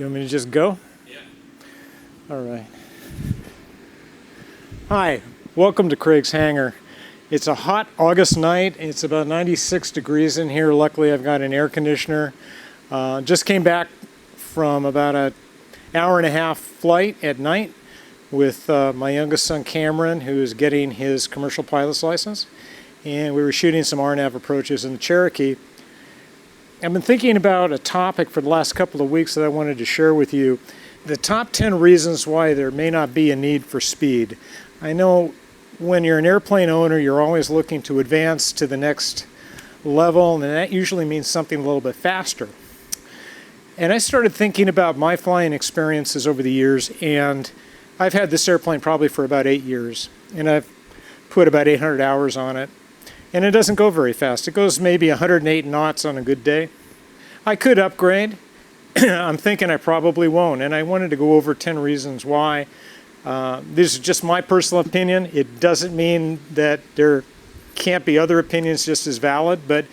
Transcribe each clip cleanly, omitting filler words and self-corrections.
You want me to just go? Yeah. All right. Hi, welcome to Craig's Hangar. It's a hot August night. It's about 96 degrees in here. Luckily, I've got an air conditioner. Just came back from about an hour and a half flight at night with my youngest son Cameron, who is getting his commercial pilot's license. And we were shooting some RNAV approaches in the Cherokee. I've been thinking about a topic for the last couple of weeks that I wanted to share with you. The top 10 reasons why there may not be a need for speed. I know when you're an airplane owner, you're always looking to advance to the next level, and that usually means something a little bit faster. And I started thinking about my flying experiences over the years, and I've had this airplane probably for about 8 years, and I've put about 800 hours on it. And it doesn't go very fast. It goes maybe 108 knots on a good day. I could upgrade. I'm thinking I probably won't. And I wanted to go over 10 reasons why. This is just my personal opinion. It doesn't mean that there can't be other opinions just as valid. But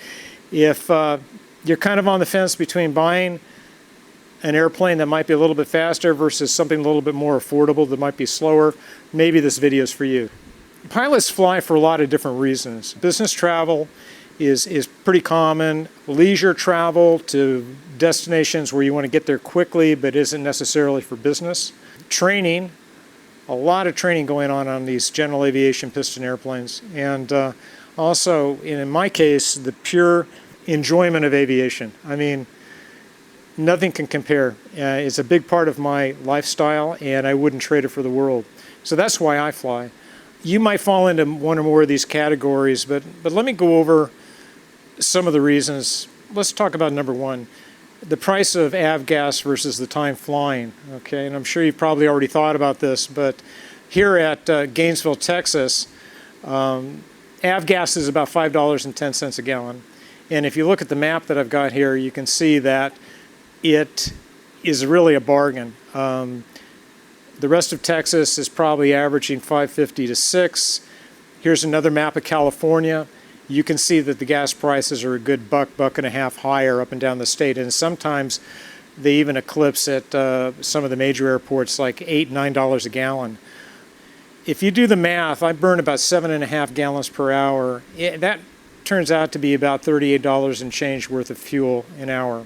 if you're kind of on the fence between buying an airplane that might be a little bit faster versus something a little bit more affordable that might be slower, maybe this video is for you. Pilots fly for a lot of different reasons. Business travel is pretty common. Leisure travel to destinations where you want to get there quickly but isn't necessarily for business. Training, a lot of training going on these general aviation piston airplanes. And also, in my case, the pure enjoyment of aviation. I mean, nothing can compare. It's a big part of my lifestyle, and I wouldn't trade it for the world. So that's why I fly. You might fall into one or more of these categories, but let me go over some of the reasons. Let's talk about number one, the price of avgas versus the time flying. Okay, and I'm sure you've probably already thought about this, but here at Gainesville, Texas, avgas is about $5.10 a gallon. And if you look at the map that I've got here, you can see that it is really a bargain. The rest of Texas is probably averaging $5.50 to $6. Here's another map of California. You can see that the gas prices are a good buck and a half higher up and down the state, and sometimes they even eclipse at some of the major airports like $8, $9 a gallon. If you do the math, I burn about 7.5 gallons per hour. That turns out to be about $38 and change worth of fuel an hour,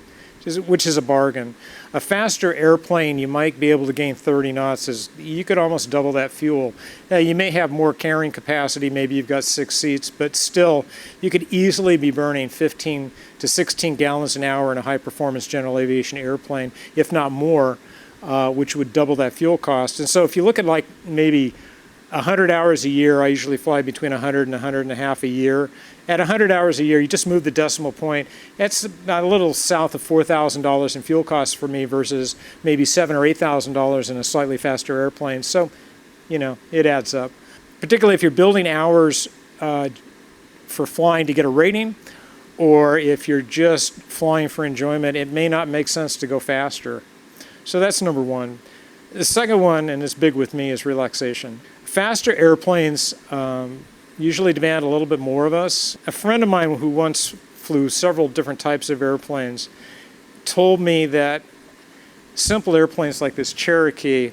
which is a bargain. A faster airplane, you might be able to gain 30 knots. You could almost double that fuel. Now, you may have more carrying capacity. Maybe you've got 6 seats, but still, you could easily be burning 15 to 16 gallons an hour in a high-performance general aviation airplane, if not more, which would double that fuel cost. And so if you look at like maybe 100 hours a year, I usually fly between 100 and 100 and a half a year. At 100 hours a year, you just move the decimal point. That's about a little south of $4,000 in fuel costs for me versus maybe $7,000 or $8,000 in a slightly faster airplane. So, you know, it adds up. Particularly if you're building hours for flying to get a rating, or if you're just flying for enjoyment, it may not make sense to go faster. So that's number one. The second one, and it's big with me, is relaxation. Faster airplanes usually demand a little bit more of us. A friend of mine who once flew several different types of airplanes told me that simple airplanes like this Cherokee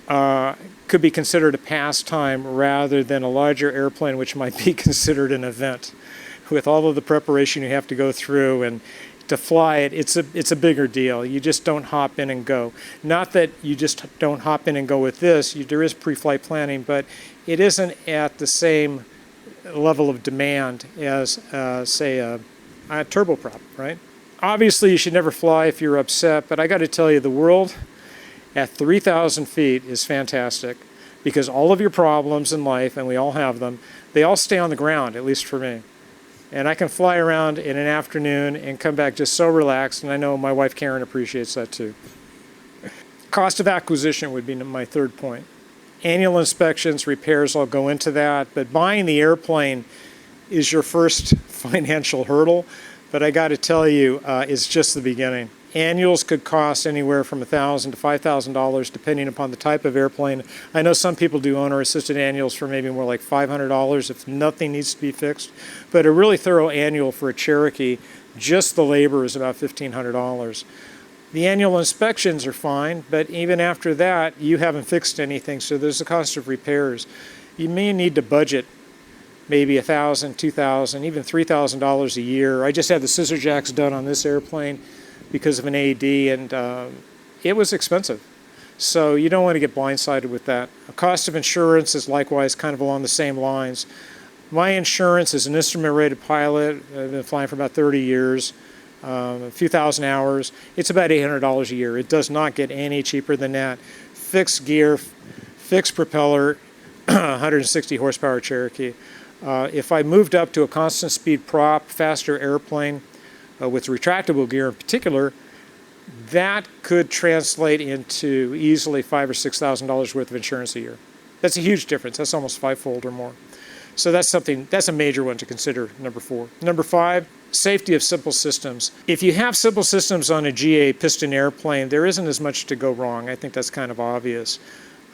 could be considered a pastime rather than a larger airplane, which might be considered an event. With all of the preparation you have to go through and to fly it, it's a bigger deal. You just don't hop in and go. Not that you just don't hop in and go with this. There is pre-flight planning, but it isn't at the same level of demand as, say, a turboprop, right? Obviously, you should never fly if you're upset, but I got to tell you, the world at 3,000 feet is fantastic because all of your problems in life, and we all have them, they all stay on the ground, at least for me. And I can fly around in an afternoon and come back just so relaxed, and I know my wife Karen appreciates that too. Cost of acquisition would be my third point. Annual inspections, repairs, I'll go into that, but buying the airplane is your first financial hurdle, but I got to tell you, it's just the beginning. Annuals could cost anywhere from $1,000 to $5,000 depending upon the type of airplane. I know some people do owner-assisted annuals for maybe more like $500 if nothing needs to be fixed. But a really thorough annual for a Cherokee, just the labor is about $1,500. The annual inspections are fine, but even after that, you haven't fixed anything, so there's the cost of repairs. You may need to budget maybe $1,000, $2,000, even $3,000 a year. I just had the scissor jacks done on this airplane because of an AD, and it was expensive. So you don't want to get blindsided with that. The cost of insurance is likewise kind of along the same lines. My insurance is an instrument-rated pilot. I've been flying for about 30 years, a few thousand hours. It's about $800 a year. It does not get any cheaper than that. Fixed gear, fixed propeller, 160 horsepower Cherokee. If I moved up to a constant speed prop, faster airplane with retractable gear in particular, that could translate into easily $5,000 or $6,000 worth of insurance a year. That's a huge difference. That's almost fivefold or more. So that's a major one to consider, number 4. Number 5, safety of simple systems. If you have simple systems on a GA piston airplane, there isn't as much to go wrong. I think that's kind of obvious.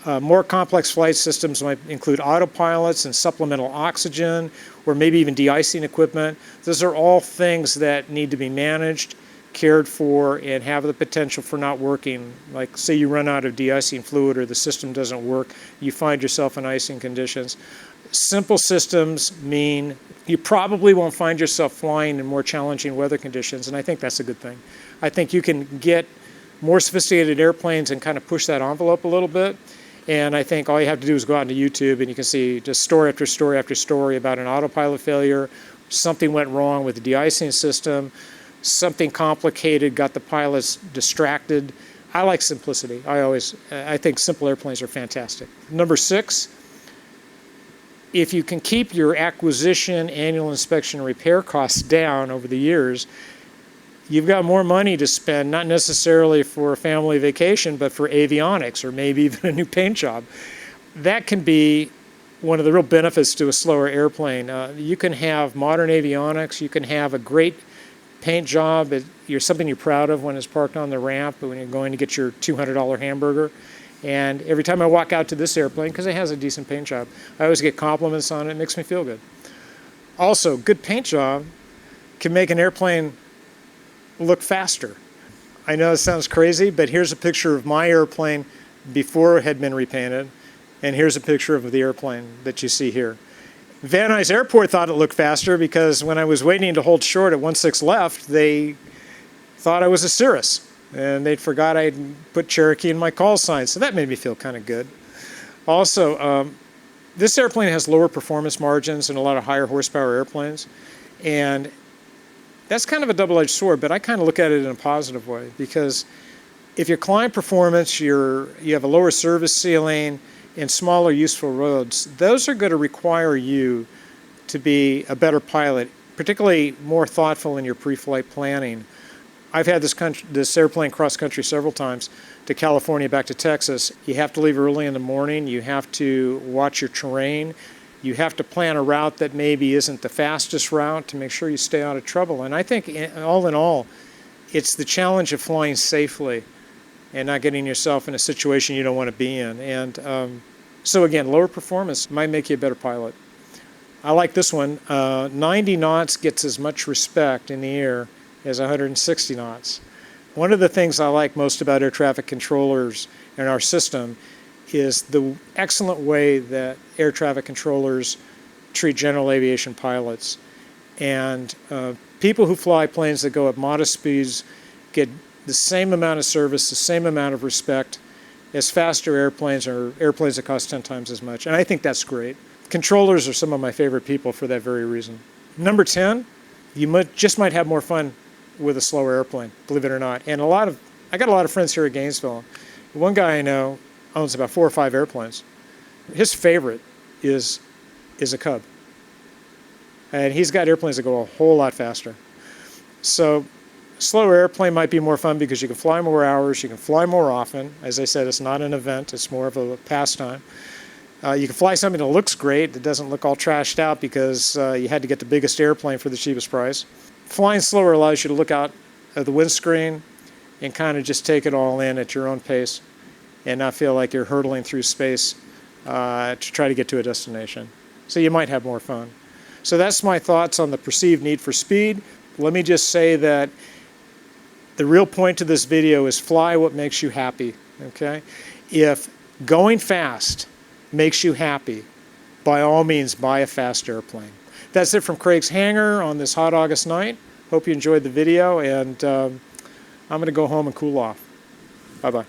More complex flight systems might include autopilots and supplemental oxygen, or maybe even de-icing equipment. Those are all things that need to be managed, cared for, and have the potential for not working. Like, say you run out of de-icing fluid or the system doesn't work, you find yourself in icing conditions. Simple systems mean you probably won't find yourself flying in more challenging weather conditions, and I think that's a good thing. I think you can get more sophisticated airplanes and kind of push that envelope a little bit. And I think all you have to do is go out into YouTube and you can see just story after story after story about an autopilot failure, something went wrong with the de-icing system, something complicated got the pilots distracted. I like simplicity. I think simple airplanes are fantastic. Number 6, if you can keep your acquisition, annual inspection, and repair costs down over the years, you've got more money to spend, not necessarily for a family vacation, but for avionics or maybe even a new paint job. That can be one of the real benefits to a slower airplane. You can have modern avionics, you can have a great paint job, something you're proud of when it's parked on the ramp, when you're going to get your $200 hamburger. And every time I walk out to this airplane, because it has a decent paint job, I always get compliments on it. It makes me feel good. Also, good paint job can make an airplane look faster. I know it sounds crazy, but here's a picture of my airplane before it had been repainted, and here's a picture of the airplane that you see here. Van Nuys Airport thought it looked faster because when I was waiting to hold short at 16 left, they thought I was a Cirrus, and they forgot I'd put Cherokee in my call sign, so that made me feel kind of good. Also, this airplane has lower performance margins than a lot of higher horsepower airplanes, and that's kind of a double-edged sword, but I kind of look at it in a positive way, because if your climb performance, you have a lower service ceiling and smaller useful roads, those are going to require you to be a better pilot, particularly more thoughtful in your pre-flight planning. I've had this airplane cross-country several times to California, back to Texas. You have to leave early in the morning. You have to watch your terrain. You have to plan a route that maybe isn't the fastest route to make sure you stay out of trouble. And I think, all in all, it's the challenge of flying safely and not getting yourself in a situation you don't want to be in. And so again, lower performance might make you a better pilot. I like this one. 90 knots gets as much respect in the air as 160 knots. One of the things I like most about air traffic controllers in our system is the excellent way that air traffic controllers treat general aviation pilots. And people who fly planes that go at modest speeds get the same amount of service, the same amount of respect as faster airplanes or airplanes that cost 10 times as much. And I think that's great. Controllers are some of my favorite people for that very reason. Number 10, you might have more fun with a slower airplane, believe it or not. And I got a lot of friends here at Gainesville. One guy I know owns about 4 or 5 airplanes. His favorite is a Cub. And he's got airplanes that go a whole lot faster. So a slower airplane might be more fun because you can fly more hours, you can fly more often. As I said, it's not an event, it's more of a pastime. You can fly something that looks great, that doesn't look all trashed out because you had to get the biggest airplane for the cheapest price. Flying slower allows you to look out of the windscreen and kind of just take it all in at your own pace and not feel like you're hurtling through space to try to get to a destination. So you might have more fun. So that's my thoughts on the perceived need for speed. Let me just say that the real point to this video is fly what makes you happy, okay? If going fast makes you happy, by all means, buy a fast airplane. That's it from Craig's Hangar on this hot August night. Hope you enjoyed the video, and I'm going to go home and cool off. Bye-bye.